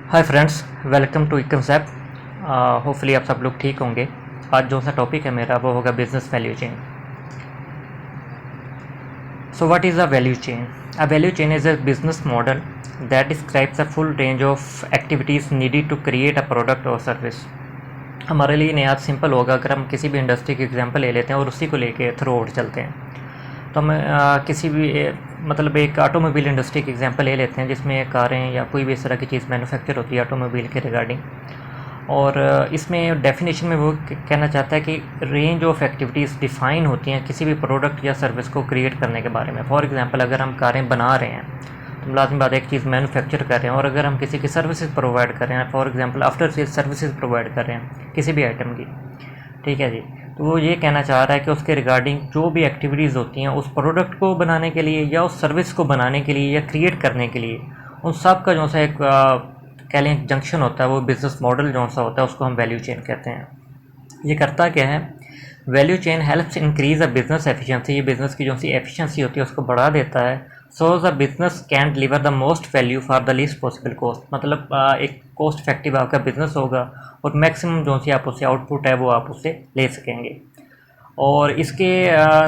Hi friends, welcome to eConcept. Hopefully आप सब लोग ठीक होंगे। आज जो सा टॉपिक है मेरा वो होगा business value chain. So what is a value chain? A value chain is a business model that describes a full range of activities needed to create a product और सर्विस। हमारे लिए नहीं, आज सिंपल होगा अगर हम किसी भी इंडस्ट्री की एग्जांपल ले लेते हैं और उसी को लेके थ्रू आउट चलते हैं। तो हम किसी भी मतलब एक ऑटोमोबाइल इंडस्ट्री की एग्जांपल ले लेते हैं जिसमें कारें या कोई भी इस तरह की चीज़ मैन्युफैक्चर होती है ऑटोमोबाइल के रिगार्डिंग। और इसमें डेफिनेशन में वो कहना चाहता है कि रेंज ऑफ एक्टिविटीज़ डिफ़ाइन होती हैं किसी भी प्रोडक्ट या सर्विस को क्रिएट करने के बारे में। फॉर एग्जांपल अगर हम कारें बना रहे हैं तो लाज़मी बात है एक चीज़ मैन्युफैक्चर कर रहे हैं, और अगर हम किसी की सर्विसेज प्रोवाइड कर रहे हैं, for example after sale services provide कर रहे हैं किसी भी आइटम की, ठीक है जी, तो वो ये कहना चाह रहा है कि उसके रिगार्डिंग जो भी एक्टिविटीज़ होती हैं उस प्रोडक्ट को बनाने के लिए या उस सर्विस को बनाने के लिए या क्रिएट करने के लिए, उन सब का जो सा एक कह लें जंक्शन होता है, वो बिज़नेस मॉडल जो सा होता है उसको हम वैल्यू चेन कहते हैं। ये करता क्या है? Value chain helps increase a business efficiency. ये बिज़नेस की जो सी एफिशिएंसी होती है उसको बढ़ा देता है। So the business can deliver the most value for the least possible cost. मतलब एक कॉस्ट इफेक्टिव आपका बिजनेस होगा और मैक्सिमम जो सी आप उससे आउटपुट है वो आप उससे ले सकेंगे। और इसके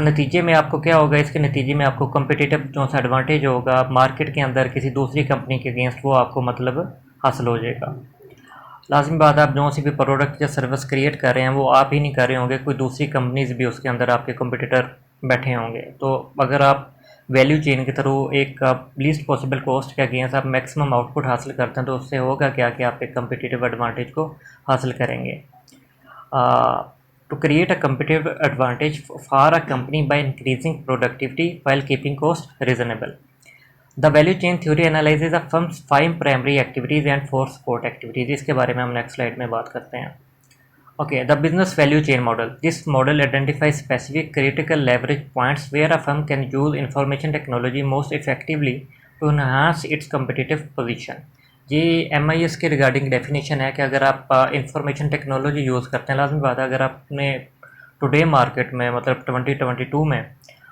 नतीजे में आपको क्या होगा? इसके नतीजे में आपको कम्पिटिटिव जो सा एडवांटेज होगा मार्केट के अंदर किसी दूसरी कंपनी के अगेंस्ट, वो आपको मतलब हासिल हो जाएगा। लाज़मी बात है, आप जो सी भी प्रोडक्ट या सर्विस क्रिएट कर रहे हैं वो आप ही नहीं कर रहे होंगे, कोई दूसरी कंपनीज भी उसके अंदर आपके कंपटीटर बैठे होंगे। तो अगर आप वैल्यू चेन के थ्रू एक लीस्ट पॉसिबल कॉस्ट के अगेंस्ट आप मैक्सिमम आउटपुट हासिल करते हैं तो उससे होगा क्या कि आप एक कम्पिटिटिव एडवांटेज को हासिल करेंगे। To create a competitive advantage for a company by increasing productivity while keeping cost reasonable. The value chain theory analyzes a firm's 5 primary activities and 4 support activities. इसके बारे में हम नेक्स्ट स्लाइड में बात करते हैं। Okay, the business value chain model. This model identifies specific critical leverage points where a firm can use information technology most effectively to enhance its competitive position. ये MIS के रिगार्डिंग डेफिनेशन है कि अगर आप इंफॉर्मेशन टेक्नोलॉजी यूज़ करते हैं, लाजमी बात है अगर आपने टुडे मार्केट में मतलब 2022 में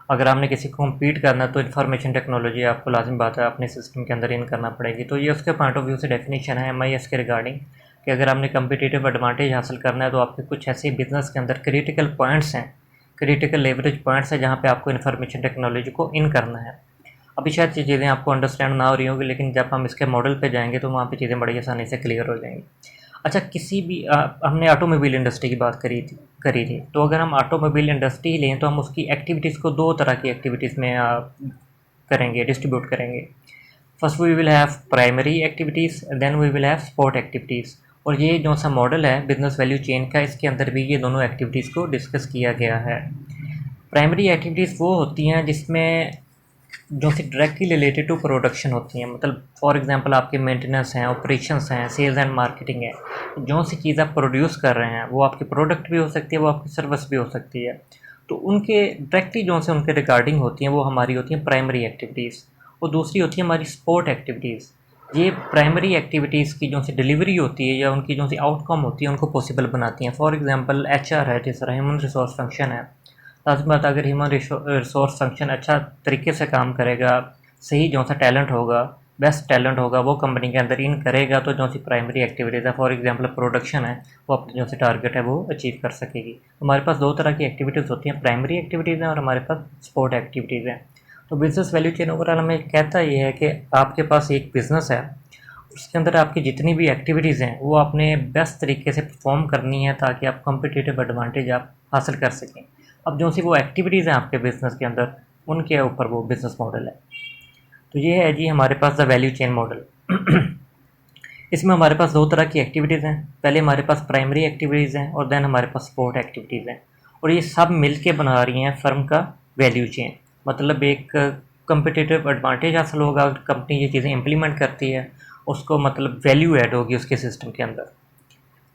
अगर आपने किसी को कम्पीट करना है तो इन्फॉर्मेशन टेक्नोलॉजी आपको लाजमी बात है अपने सिस्टम के अंदर इन करना पड़ेगी। तो ये उसके पॉइंट ऑफ व्यू से डेफिनेशन है MIS के रिगार्डिंग कि अगर आपने कम्पिटिटिव एडवांटेज हासिल करना है तो आपके कुछ ऐसे बिजनेस के अंदर क्रिटिकल पॉइंट्स हैं, क्रिटिकल लेवरेज पॉइंट्स हैं जहाँ पे आपको इन्फॉर्मेशन टेक्नोलॉजी को इन करना है। अभी शायद ये चीज़ें आपको अंडरस्टैंड ना हो रही होंगी, लेकिन जब हम इसके मॉडल पे जाएंगे तो वहाँ पे चीज़ें बड़ी आसानी से क्लियर हो जाएंगी। अच्छा, किसी भी हमने ऑटोमोबाइल इंडस्ट्री की बात करी थी, तो अगर हम ऑटोमोबाइल इंडस्ट्री लें तो हम उसकी एक्टिविटीज़ को दो तरह की एक्टिविटीज़ में करेंगे, डिस्ट्रीब्यूट करेंगे। First we will have primary activities, then we will have support activities. और ये जो सा मॉडल है बिजनेस वैल्यू चेन का, इसके अंदर भी ये दोनों एक्टिविटीज़ को डिस्कस किया गया है। प्राइमरी एक्टिविटीज़ वो होती हैं जिसमें जो कि डायरेक्टली रिलेटेड टू प्रोडक्शन होती हैं। मतलब फॉर एग्जांपल आपके मेंटेनेंस हैं, ऑपरेशंस हैं, सेल्स एंड मार्केटिंग है। जो सी चीज़ आप प्रोड्यूस कर रहे हैं वो आपकी प्रोडक्ट भी हो सकती है, वो आपकी सर्विस भी हो सकती है। तो उनके डायरेक्टली जो से उनके रिगार्डिंग होती हैं वो हमारी होती हैं प्राइमरी एक्टिविटीज़। और दूसरी होती है हमारी सपोर्ट एक्टिविटीज़। ये प्राइमरी एक्टिविटीज़ की जो सी डिलीवरी होती है या उनकी जो सी आउटकम होती है उनको पॉसिबल बनाती हैं। फॉर एग्जांपल HR है, जिस तरह ह्यूमन रिसोर्स फंक्शन है। लाज़मी बात, अगर ह्यूमन रिसोर्स फंक्शन अच्छा तरीके से काम करेगा, सही जो सा टैलेंट होगा, बेस्ट टैलेंट होगा, वो कंपनी के अंदर इन करेगा तो जो सी प्राइमरी एक्टिविटीज़ है, फॉर एग्जांपल प्रोडक्शन है, वो अपने जो सी टारगेट है वो अचीव कर सकेगी। हमारे पास दो तरह की एक्टिविटीज़ होती हैं, प्राइमरी एक्टिविटीज़ हैं और हमारे पास सपोर्ट एक्टिविटीज़ हैं। तो बिजनेस वैल्यू चेन ओवरऑल हमें कहता ये है कि आपके पास एक बिज़नेस है, उसके अंदर आपकी जितनी भी एक्टिविटीज़ हैं वो आपने बेस्ट तरीके से परफॉर्म करनी है ताकि आप कम्पिटिटिव एडवांटेज आप हासिल कर सकें। अब जो सी वो एक्टिविटीज़ हैं आपके बिज़नेस के अंदर, उनके ऊपर वो बिज़नेस मॉडल है। तो ये है जी हमारे पास द वैल्यू चेन मॉडल। इसमें हमारे पास दो तरह की एक्टिविटीज़ हैं। पहले हमारे पास प्राइमरी एक्टिविटीज़ हैं और देन हमारे पास सपोर्ट एक्टिविटीज़ हैं, और ये सब मिल के बना रही हैं फर्म का वैल्यू चेन। मतलब एक कम्पिटिटिव एडवांटेज हासिल होगा, कंपनी ये चीज़ें इम्प्लीमेंट करती है, उसको मतलब वैल्यू ऐड होगी उसके सिस्टम के अंदर।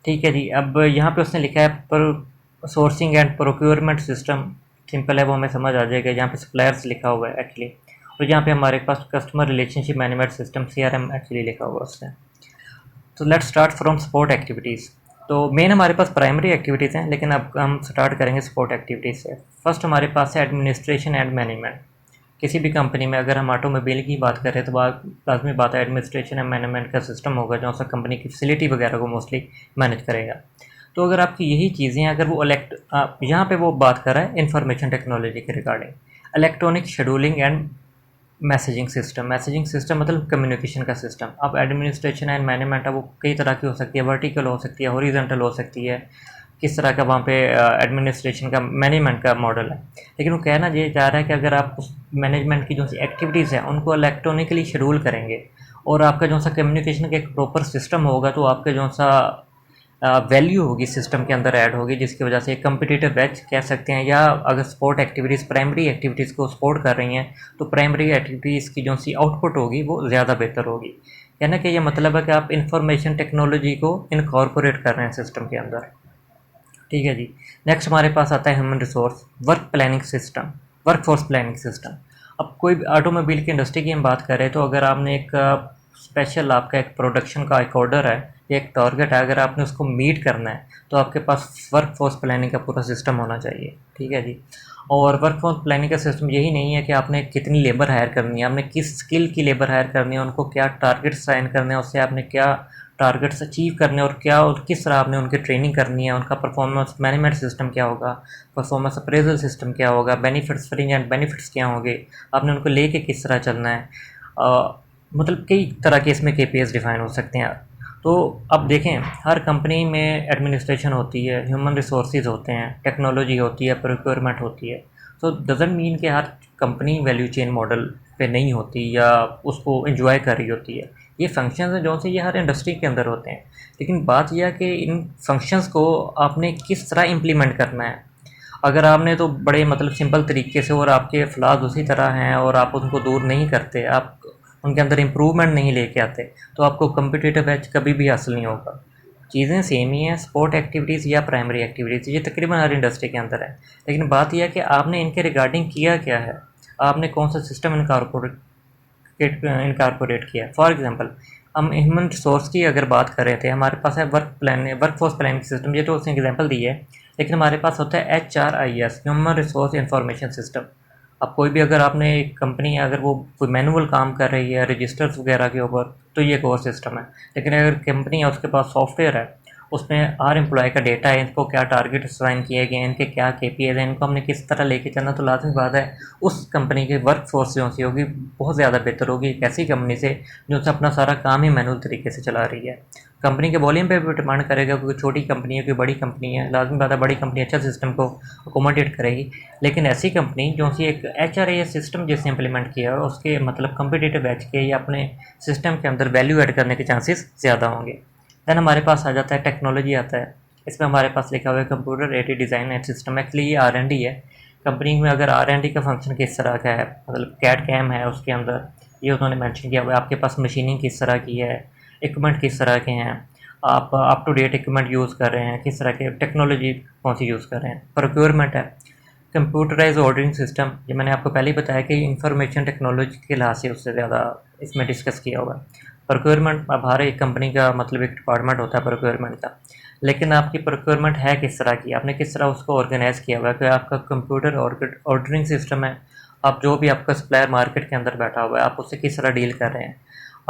ठीक है जी। अब यहाँ पे उसने लिखा है पर sourcing and procurement system, simple है वो हमें समझ आ जाएगा। यहाँ पे सप्लायर्स लिखा हुआ है एक्चुअली, और यहाँ पे हमारे पास customer relationship management system CRM actually लिखा हुआ है उसने। तो let's start from support activities. तो मेन हमारे पास प्राइमरी एक्टिविटीज़ हैं, लेकिन अब हम स्टार्ट करेंगे सपोर्ट एक्टिविटीज़ से। फर्स्ट हमारे पास है एडमिनिस्ट्रेशन एंड मैनेजमेंट, किसी भी कंपनी में अगर हम ऑटोमोबाइल की बात करें तो लाजमी बात है एडमिनिस्ट्रेशन एंड मैनेजमेंट का सिस्टम होगा जो सा कंपनी की फैसिलिटी वगैरह को मोस्टली मैनेज करेगा। तो अगर आपकी यही चीज़ें अगर वो यहाँ पे वो बात कर रहा है इंफॉर्मेशन टेक्नोलॉजी के regarding electronic scheduling and messaging system मतलब कम्युनिकेशन का सिस्टम। अब एडमिनिस्ट्रेशन एंड मैनेजमेंट अब वो कई तरह की हो सकती है, वर्टिकल हो सकती है, हॉरिजॉन्टल हो सकती है, किस तरह का वहाँ पे एडमिनिस्ट्रेशन का मैनेजमेंट का मॉडल है। लेकिन वो कहना ये चाह रहा है कि अगर आप उस मैनेजमेंट की जो सी एक्टिविटीज़ हैं उनको इलेक्ट्रॉनिकली शेड्यूल करेंगे और आपका जो सा कम्युनिकेशन का एक प्रॉपर सिस्टम होगा तो आपके जो सा वैल्यू होगी सिस्टम के अंदर ऐड होगी, जिसकी वजह से एक कम्पिटिटिव एज कह सकते हैं। या अगर स्पोर्ट एक्टिविटीज़ प्राइमरी एक्टिविटीज़ को सपोर्ट कर रही हैं तो प्राइमरी एक्टिविटीज़ की जो सी आउटपुट होगी वो ज़्यादा बेहतर होगी। कहने का ये मतलब है कि आप इंफॉर्मेशन टेक्नोलॉजी को इनकॉर्पोरेट कर रहे हैं सिस्टम के अंदर। ठीक है जी। नेक्स्ट हमारे पास आता है human resource work planning system, workforce planning system. अब कोई भी ऑटोमोबाइल की इंडस्ट्री की हम बात करें तो अगर आपने एक स्पेशल आपका एक प्रोडक्शन का एक ऑर्डर है या एक टारगेट है, अगर आपने उसको मीट करना है तो आपके पास वर्कफोर्स प्लानिंग का पूरा सिस्टम होना चाहिए। ठीक है जी। और वर्कफोर्स प्लानिंग का सिस्टम यही नहीं है कि आपने कितनी लेबर हायर करनी है, आपने किस स्किल की लेबर हायर करनी है, उनको क्या टारगेट्स साइन करने हैं, उससे आपने क्या टारगेट्स अचीव करने और क्या और किस तरह आपने उनकी ट्रेनिंग करनी है, उनका परफॉर्मेंस मैनेजमेंट सिस्टम क्या होगा, परफॉर्मेंस अप्रेजल सिस्टम क्या होगा, बेनिफिट्स फ्रिंज एंड बेनिफिट्स क्या होंगे, आपने उनको लेके किस तरह चलना है। मतलब कई तरह के इसमें KPIs डिफाइन हो सकते हैं। तो अब देखें हर कंपनी में एडमिनिस्ट्रेशन होती है, ह्यूमन रिसोर्सेज होते हैं, टेक्नोलॉजी होती है, प्रोक्योरमेंट होती है। तो डजेंट मीन कि हर कंपनी वैल्यू चेन मॉडल पे नहीं होती या उसको एंजॉय कर रही होती है। ये फंक्शंस हैं जो से ये हर इंडस्ट्री के अंदर होते हैं, लेकिन बात यह है कि इन फंक्शंस को आपने किस तरह इम्प्लीमेंट करना है। अगर आपने तो बड़े मतलब सिंपल तरीके से और आपके फ्लॉज उसी तरह हैं और आप उनको दूर नहीं करते, आप उनके अंदर इम्प्रूवमेंट नहीं लेके आते, तो आपको कम्पिटिटिव एज कभी भी हासिल नहीं होगा। चीज़ें सेम ही हैं, स्पोर्ट एक्टिविटीज़ या प्राइमरी एक्टिविटीज़, ये तकरीबन हर इंडस्ट्री के अंदर है। लेकिन बात यह है कि आपने इनके रिगार्डिंग किया क्या है, आपने कौन सा सिस्टम इनकारपोरेट किया। फॉर एग्जांपल हम ह्यूमन रिसोर्स की अगर बात कर रहे थे, हमारे पास है वर्कफोर्स प्लानिंग सिस्टम, ये तो उसने एग्जांपल दी है। लेकिन हमारे पास होता है HRIS human resource information system. अब कोई भी अगर आपने एक कंपनी अगर वो कोई मैनुअल काम कर रही है रजिस्टर्स वगैरह के ऊपर तो ये एक और सिस्टम है। लेकिन अगर कंपनी है उसके पास सॉफ्टवेयर है, उसमें हर एम्प्लॉय का डेटा है, इनको क्या टारगेट असाइन किए गए हैं, इनके क्या KPIs हैं, इनको हमने किस तरह लेके चलना, तो लाजमी बात है उस कंपनी की वर्क फोर्स जो सी होगी बहुत ज़्यादा बेहतर होगी एक ऐसी कंपनी से जो से अपना सारा काम ही मैनुअल तरीके से चला रही है। कंपनी के वॉल्यूम पे भी डिमांड करेगा, क्योंकि छोटी कंपनी है कोई बड़ी कंपनी है, लाजमी बात है बड़ी कंपनी अच्छा सिस्टम को अकोमोडेट करेगी। लेकिन ऐसी कंपनी जो सी एक HRIS सिस्टम जिसने इंप्लीमेंट किया है उसके मतलब कम्पिटिटिव एज के या अपने सिस्टम के अंदर वैल्यू ऐड करने के चांसेस ज़्यादा होंगे। दैन हमारे पास आ जाता है टेक्नोलॉजी आता है। इसमें हमारे पास लिखा हुआ है computer aided design and system. Actually ये R&D है। कंपनी में अगर R&D का फंक्शन किस तरह का है, मतलब कैड कैम है उसके अंदर, ये उन्होंने मेंशन किया हुआ है। आपके पास मशीनिंग किस तरह की है, इक्विपमेंट किस तरह के हैं, आप up to date equipment use कर रहे हैं, किस तरह के टेक्नोलॉजी कौन सी यूज़ कर रहे हैं। प्रोक्योरमेंट है, कंप्यूटराइज ऑर्डरिंग सिस्टम, ये मैंने आपको पहले ही बताया कि इंफॉर्मेशन टेक्नोलॉजी के लिहाज से उससे ज़्यादा इसमें डिस्कस किया हुआ है। प्रोक्योरमेंट, अब हर एक कंपनी का मतलब एक डिपार्टमेंट होता है प्रोक्योरमेंट का, लेकिन आपकी प्रोक्योरमेंट है किस तरह की, आपने किस तरह उसको ऑर्गेनाइज़ किया हुआ है कि आपका कंप्यूटर ऑर्डरिंग सिस्टम है, आप जो भी आपका सप्लायर मार्केट के अंदर बैठा हुआ है आप उससे किस तरह डील कर रहे हैं।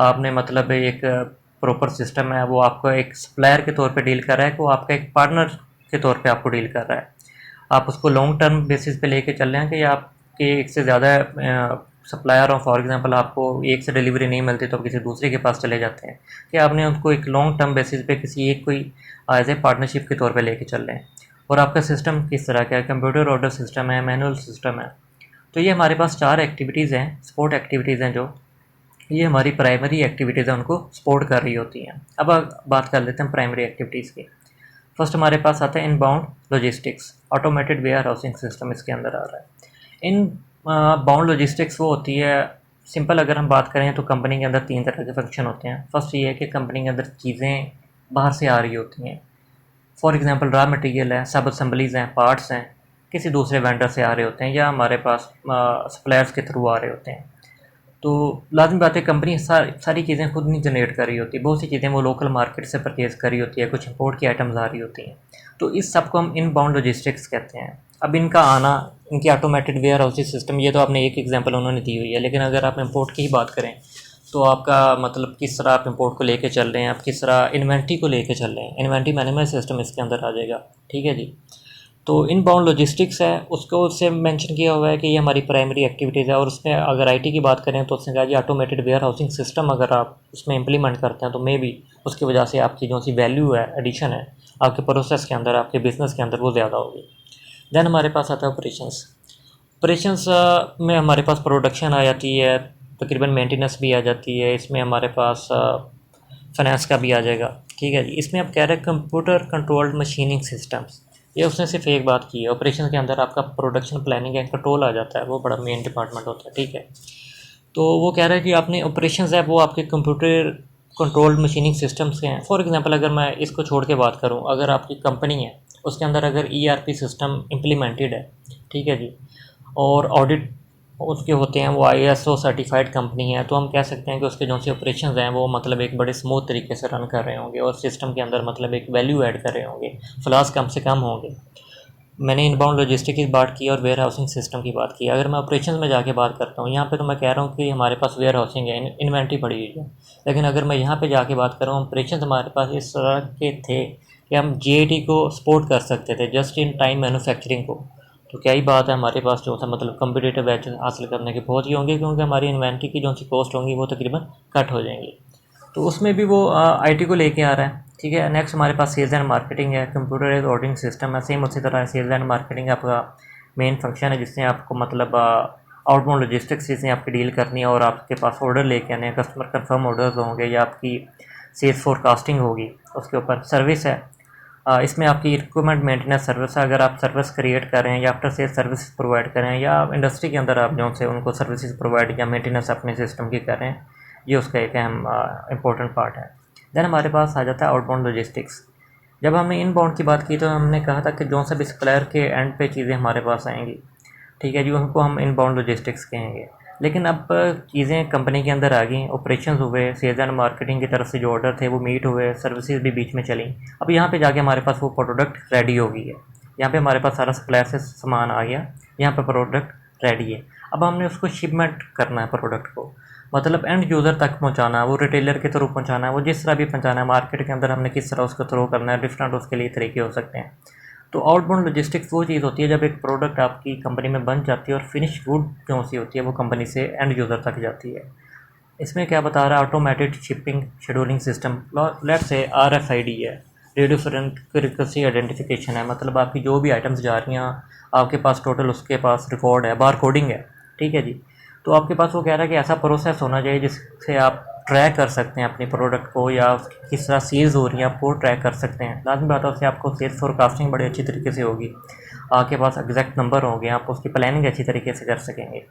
आपने मतलब एक प्रॉपर सिस्टम है, वो आपको एक सप्लायर के तौर पे डील कर रहा है कि वो आपका एक पार्टनर के तौर पे आपको डील कर रहा है। आप उसको लॉन्ग टर्म बेसिस पे लेके चल रहे हैं कि आपके एक से ज़्यादा सप्लायर हो। फॉर एग्जांपल आपको एक से डिलीवरी नहीं मिलती तो आप किसी दूसरे के पास चले जाते हैं, कि आपने उसको एक लॉन्ग टर्म बेसिस पे किसी एक कोई एज ए पार्टनरशिप के तौर पे लेके चल रहे हैं। और आपका सिस्टम किस तरह का है, कंप्यूटर ऑर्डर सिस्टम है, मैनुअल सिस्टम है। तो ये हमारे पास 4 एक्टिविटीज़ हैं, सपोर्ट एक्टिविटीज़ हैं, जो ये हमारी प्राइमरी एक्टिविटीज़ हैं उनको सपोर्ट कर रही होती हैं। अब बात कर लेते हैं प्राइमरी एक्टिविटीज़ की। फर्स्ट हमारे पास आता है inbound logistics, automated warehousing system इसके अंदर आ रहा है। इन बाउंड लॉजिस्टिक्स वो होती है, सिंपल अगर हम बात करें तो कंपनी के अंदर 3 तरह के फंक्शन होते हैं। फर्स्ट ये है कि कंपनी के अंदर चीज़ें बाहर से आ रही होती हैं। फॉर एग्जांपल रॉ मटेरियल है, सब असेंबलीज़ हैं, पार्ट्स हैं, किसी दूसरे वेंडर से आ रहे होते हैं या हमारे पास सप्लायर्स के थ्रू आ रहे होते हैं। तो लाज़मी बात है कंपनी सारी चीज़ें खुद नहीं जनरेट कर रही होती, बहुत सी चीज़ें वो लोकल मार्केट से परचेज़ कर रही होती है, कुछ इंपोर्ट की आइटम्स आ रही होती हैं। तो इस सब को हम इनबाउंड लॉजिस्टिक्स कहते हैं। अब इनका आना, इनकी ऑटोमेटेड वेयर हाउसिंग सिस्टम, ये तो आपने एक एग्जांपल उन्होंने दी हुई है, लेकिन अगर आप इंपोर्ट की ही बात करें तो आपका मतलब किस तरह आप इंपोर्ट को लेके चल रहे हैं, आप किस तरह इन्वेंट्री को लेके चल रहे हैं, इन्वेंट्री मैनेजमेंट सिस्टम इसके अंदर आ जाएगा। ठीक है जी। तो इनबाउंड लॉजिस्टिक्स है, उसको उससे मेंशन किया हुआ है कि ये हमारी प्राइमरी एक्टिविटीज़ है। और उसमें अगर आईटी की बात करें तो उसने कहा जी ऑटोमेटेड वेयर हाउसिंग सिस्टम अगर आप उसमें इंप्लीमेंट करते हैं तो मे भी उसकी वजह से आपकी जो सी वैल्यू है, एडिशन है आपके प्रोसेस के अंदर, आपके बिज़नेस के अंदर, वो ज़्यादा होगी। दैन हमारे पास आता है ऑपरेशंस। ऑपरेशंस में हमारे पास प्रोडक्शन आ जाती है, तकरीबन मेंटेनेंस भी आ जाती है, इसमें हमारे पास फाइनेंस का भी आ जाएगा। ठीक है जी। इसमें आप कह रहे हैं कंप्यूटर कंट्रोल्ड मशीनिंग सिस्टम्स, ये उसने सिर्फ एक बात की है। ऑपरेशन के अंदर आपका प्रोडक्शन प्लानिंग एंड कंट्रोल आ जाता है, वो बड़ा मेन डिपार्टमेंट होता है। ठीक है। तो वो कह रहा है कि आपने ऑपरेशंस है वो आपके कंप्यूटर कंट्रोल्ड मशीनिंग सिस्टम्स के हैं। फॉर एग्जांपल अगर मैं इसको छोड़ के बात करूं, अगर आपकी कंपनी है उसके अंदर अगर ईआरपी सिस्टम इम्प्लीमेंटेड है, ठीक है जी, और ऑडिट उसके होते हैं, वो आईएसओ सर्टिफाइड कंपनी है, तो हम कह सकते हैं कि उसके जो से ऑपरेशंस हैं वो मतलब एक बड़े स्मूथ तरीके से रन कर रहे होंगे और सिस्टम के अंदर मतलब एक वैल्यू ऐड कर रहे होंगे, फ्लॉस कम से कम होंगे। मैंने इनबाउंड लॉजिस्टिक की बात की और वेयर हाउसिंग सिस्टम की बात की। अगर मैं ऑपरेशंस में जाके बात करता हूँ, यहाँ पे तो मैं कह रहा हूँ कि हमारे पास वेयर हाउसिंग है, इन्वेंट्री पड़ी हुई है। लेकिन अगर मैं यहाँ पे जाके बात करूँ, ऑपरेशंस हमारे पास इस तरह के थे कि हम जीएटी को सपोर्ट कर सकते थे, जस्ट इन टाइम मैन्युफैक्चरिंग को। तो क्या ही बात है, हमारे पास जो था मतलब कम्पिटिटिव एज हासिल करने के बहुत ही होंगे, क्योंकि हमारी इन्वेंट्री की जो सी कॉस्ट होंगी वो तकरीबन कट हो जाएंगी। तो उसमें भी वो आईटी को लेके आ रहा है। ठीक है। नेक्स्ट हमारे पास सेल्स एंड मार्केटिंग है, कंप्यूटराइज ऑर्डरिंग सिस्टम है। सेम उसी तरह सेल्स एंड मार्केटिंग आपका मेन फंक्शन है, जिससे आपको मतलब आउटबाउंड लॉजिस्टिक्स चीज़ें आपकी डील करनी है और आपके पास ऑर्डर लेके आने हैं, कस्टमर कंफर्म ऑर्डर्स होंगे या आपकी सेल्स फोरकास्टिंग होगी। उसके ऊपर सर्विस है, इसमें आपकी रिक्वायरमेंट मेंटेनेंस सर्विस है। अगर आप सर्विस क्रिएट कर रहे हैं या आफ्टर सेल्स सर्विस प्रोवाइड कर रहे हैं या इंडस्ट्री के अंदर आप जो से उनको सर्विसेज प्रोवाइड या मेंटेनेंस अपने सिस्टम की कर रहे हैं, ये उसका एक अहम इम्पोर्टेंट पार्ट है। देन हमारे पास आ जाता है आउटबाउंड लॉजिस्टिक्स। जब हमने इनबाउंड की बात की तो हमने कहा था कि जो सा भी सप्लायर के एंड पे चीज़ें हमारे पास आएंगी, ठीक है जी, उनको हम इनबाउंड लॉजिस्टिक्स कहेंगे। लेकिन अब चीज़ें कंपनी के अंदर आ गई, ऑपरेशंस हुए, सेल्स एंड मार्केटिंग की तरफ से जो ऑर्डर थे वो मीट हुए, सर्विसेज भी बीच में चली। अब यहाँ पे जाके हमारे पास वो प्रोडक्ट रेडी हो गई है, यहाँ पे हमारे पास सारा सप्लायर से सामान आ गया, यहाँ पे प्रोडक्ट रेडी है। अब हमने उसको शिपमेंट करना है प्रोडक्ट को, मतलब एंड यूज़र तक पहुंचाना है, वो रिटेलर के थ्रू पहुंचाना है, वो जिस तरह भी पहुंचाना है, मार्केट के अंदर हमने किस तरह उसको थ्रो करना है, डिफरेंट उसके लिए तरीके हो सकते हैं। तो आउटबाउंड लॉजिस्टिक्स वो चीज़ होती है जब एक प्रोडक्ट आपकी कंपनी में बन जाती है और फिनिश गुड जो सी होती है वो कंपनी से एंड यूज़र तक जाती है। इसमें क्या बता रहा है, automated shipping scheduling system, let's say RFID है, रेडियो फ्रीक्वेंसी आइडेंटिफिकेशन है, मतलब आपकी जो भी आइटम्स जा रही हैं आपके पास टोटल उसके पास रिकॉर्ड है, बार कोडिंग है। ठीक है जी। तो आपके पास वो कह रहा है कि ऐसा प्रोसेस होना चाहिए जिससे आप ट्रैक कर सकते हैं अपनी प्रोडक्ट को, या किस तरह सेल्स हो रही है आपको ट्रैक कर सकते हैं। लाजमी बात है उससे आपको सेल्स फोरकास्टिंग बड़ी अच्छी तरीके से होगी, आपके पास एग्जैक्ट नंबर होंगे, आप उसकी प्लानिंग अच्छी तरीके से कर सकेंगे।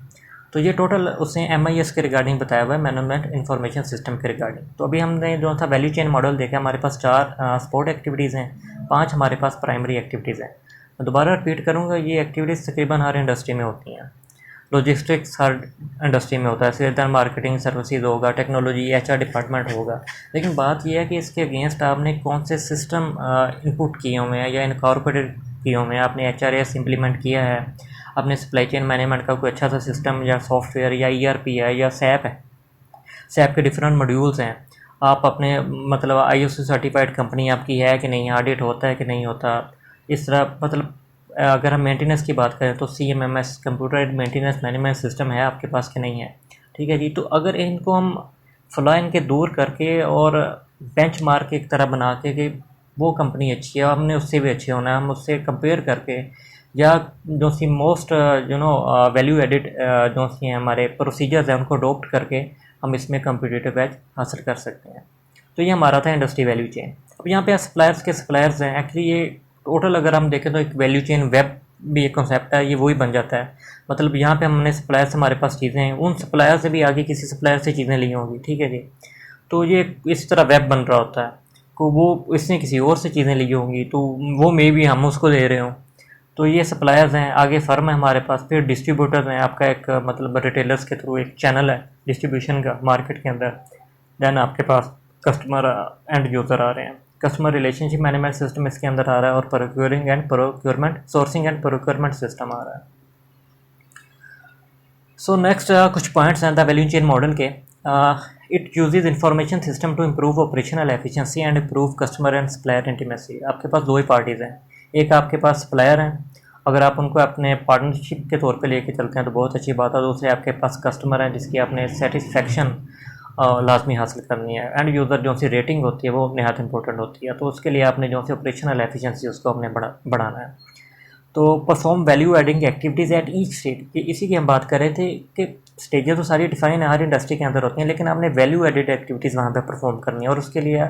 तो ये टोटल उसने MIS के रिगार्डिंग बताया हुआ है, मैनेजमेंट इंफॉर्मेशन सिस्टम के रिगार्डिंग। तो अभी हमने जो था वैल्यू चेन मॉडल देखा, हमारे पास 4 सपोर्ट एक्टिविटीज़ हैं, 5 हमारे पास प्राइमरी एक्टिविटीज़ हैं। मैं दोबारा रिपीट करूँगा, ये एक्टिविटीज़ तकरीबन हर इंडस्ट्री में होती हैं। लॉजिस्टिक्स हर इंडस्ट्री में होता है, सेल्स एंड मार्केटिंग सर्विसेज होगा, टेक्नोलॉजी HR डिपार्टमेंट होगा। लेकिन बात यह है कि इसके अगेंस्ट आपने कौन से सिस्टम इनपुट किए हुए हैं या इनकॉर्पोरेट किए हुए हैं। आपने HRIS इम्प्लीमेंट किया है, आपने सप्लाई चेन मैनेजमेंट का कोई अच्छा सा सिस्टम या सॉफ्टवेयर या ERP है या SAP है, SAP के डिफरेंट मॉड्यूल्स हैं। आप अपने मतलब ISO सर्टिफाइड कंपनी आपकी है कि नहीं, ऑडिट होता है कि नहीं होता। इस तरह मतलब अगर हम मेंटेनेंस की बात करें तो CMMS computerised maintenance management system है आपके पास कि नहीं है। ठीक है जी। तो अगर इनको हम फ्लॉ इनके दूर करके और बेंचमार्क एक तरह बना के कि वो कंपनी अच्छी है, हमने उससे भी अच्छे होना है, हम उससे कंपेयर करके, या जो सी मोस्ट वैल्यू एडिड जो सी हैं हमारे प्रोसीजर्स हैं उनको अडोप्ट करके हम इसमें कम्पिटिटिव एज हासिल कर सकते हैं। तो ये हमारा था इंडस्ट्री वैल्यू चेन। अब यहाँ पे सप्लायर्स के सप्लायर्स हैं, एक्चुअली ये टोटल अगर हम देखें तो एक वैल्यू चेन वेब भी एक कॉन्सेप्ट है, ये वही बन जाता है। मतलब यहाँ पे हमने सप्लायर से हमारे पास चीज़ें हैं, उन सप्लायर से भी आगे किसी सप्लायर से चीज़ें ली होंगी। ठीक है जी। तो ये इस तरह वेब बन रहा होता है को वो इसने किसी और से चीज़ें ली होंगी, तो वो मे भी हम उसको दे रहे हों। तो ये सप्लायर्स हैं, आगे फर्म है हमारे पास, फिर डिस्ट्रीब्यूटर्स हैं, आपका एक मतलब रिटेलर्स के थ्रू एक चैनल है डिस्ट्रीब्यूशन का मार्केट के अंदर। देन आपके पास कस्टमर एंड यूज़र आ रहे हैं। कस्टमर रिलेशनशिप मैनेजमेंट सिस्टम इसके अंदर आ रहा है, और सोर्सिंग एंड प्रोक्योरमेंट सिस्टम आ रहा है। सो नेक्स्ट कुछ पॉइंट्स हैं द वैल्यू चेन मॉडल के। It uses information system to improve operational efficiency and improve customer and supplier intimacy. आपके पास दो ही पार्टीज़ हैं, एक आपके पास सप्लायर हैं, अगर आप उनको अपने पार्टनरशिप के तौर पे लेके चलते हैं तो बहुत अच्छी बात है। दूसरे आपके पास कस्टमर हैं जिसकी आपने सेटिस्फेक्शन लाजमी हासिल करनी है। एंड यूज़र जो सी रेटिंग होती है वो नहायत इंपॉर्टेंट होती है, तो उसके लिए आपने जो सी ऑपरेशनल एफिशिएंसी उसको अपने बढ़ाना है। तो perform value adding activities at each stage, कि इसी की हम बात कर रहे थे कि स्टेजेस तो सारी डिफाइन है, हर इंडस्ट्री के अंदर होती हैं, लेकिन आपने वैल्यू एडिड एक्टिविटीज़ वहाँ पे परफॉर्म करनी है, और उसके लिए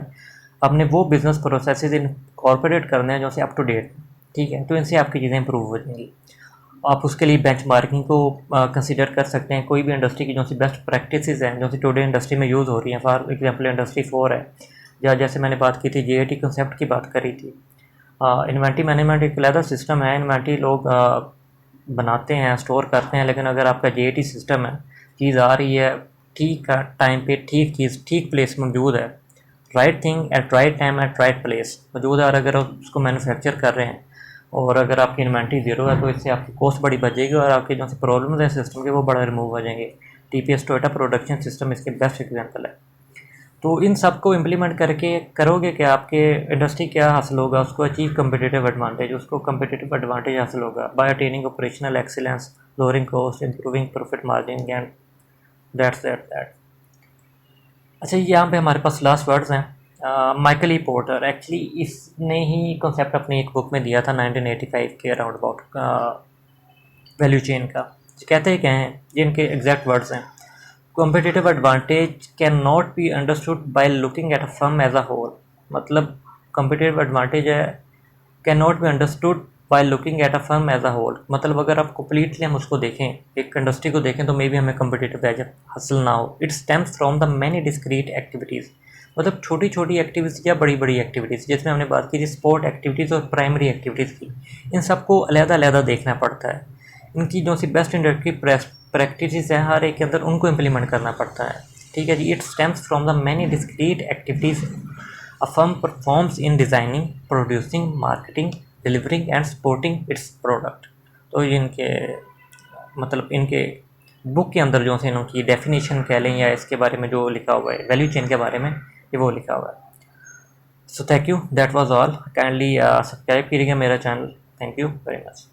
आपने वो बिज़नेस प्रोसेसेस इनकॉर्पोरेट करने हैं जो से अप टू डेट, ठीक है। तो इनसे आपकी चीज़ें इंप्रूव हो जाएंगी। आप उसके लिए बेंचमार्किंग को कंसीडर कर सकते हैं। कोई भी इंडस्ट्री की जो सी बेस्ट प्रैक्टिसेस हैं जो सी टुडे इंडस्ट्री में यूज़ हो रही हैं, फॉर एग्जांपल इंडस्ट्री 4 है, या जैसे मैंने बात की थी JIT कंसेप्ट की बात करी थी। इन्वेंट्री मैनेजमेंट एक अलग सिस्टम है, इन्वेंट्री लोग बनाते हैं, स्टोर करते हैं, लेकिन अगर आपका JIT सिस्टम है, चीज़ आ रही है ठीक टाइम पे, ठीक चीज़ ठीक प्लेस मौजूद है, right thing at right time at right place मौजूद है, और अगर आप उसको मैन्युफैक्चर कर रहे हैं और अगर आपकी इन्वेंट्री ज़ीरो है तो इससे आपकी कॉस्ट बड़ी बचेगी और आपके जो से प्रॉब्लम्स हैं सिस्टम के वो बड़ा रिमूव हो जाएंगे। TPS टोयोटा प्रोडक्शन सिस्टम इसके बेस्ट एग्जांपल है। तो इन सब को इम्प्लीमेंट करके करोगे कि आपके इंडस्ट्री क्या हासिल होगा, उसको अचीव कम्पिटिटिव एडवांटेज, उसको कम्पिटिटिव एडवांटेज हासिल होगा by attaining operational excellence, lowering cost, improving profit margin and that. अच्छा, यहाँ पे हमारे पास लास्ट वर्ड्स हैं। माइकल ई पोर्टर, एक्चुअली इसने ही कॉन्सेप्ट अपनी एक बुक में दिया था 1985 के अराउंड अबाउट वैल्यू चेन का। कहते हैं क्या हैं, ये इनके एग्जैक्ट वर्ड्स हैं, competitive advantage can not be understood by looking at a firm as a whole. मतलब कॉम्पिटिटिव एडवांटेज है can not be understood by looking at a firm as a whole. मतलब अगर आप कम्प्लीटली हम उसको देखें, एक इंडस्ट्री को देखें, तो मे बी हमें कम्पिटिटिव एज हासिल ना हो। It stems from the many discrete activities, मतलब छोटी छोटी एक्टिविटीज़ या बड़ी बड़ी एक्टिविटीज़, जिसमें हमने बात की थी स्पोर्ट एक्टिविटीज़ और प्राइमरी एक्टिविटीज़ की। इन सबको अलग-अलग देखना पड़ता है, इनकी जो सी बेस्ट इंडस्ट्री प्रैक्टिसेस हैं हर एक के अंदर उनको इम्प्लीमेंट करना पड़ता है, ठीक है जी। It stems from the many discrete activities a firm performs in designing, producing, marketing, delivering and supporting its product. तो ये इनके मतलब इनके बुक के अंदर जो से इनकी डेफिनेशन कह लें या इसके बारे में जो लिखा हुआ है वैल्यू चेन के बारे में, ये वो लिखा हुआ है। So thank you, that was all. Kindly subscribe कीजिएगा मेरा channel. Thank you very much.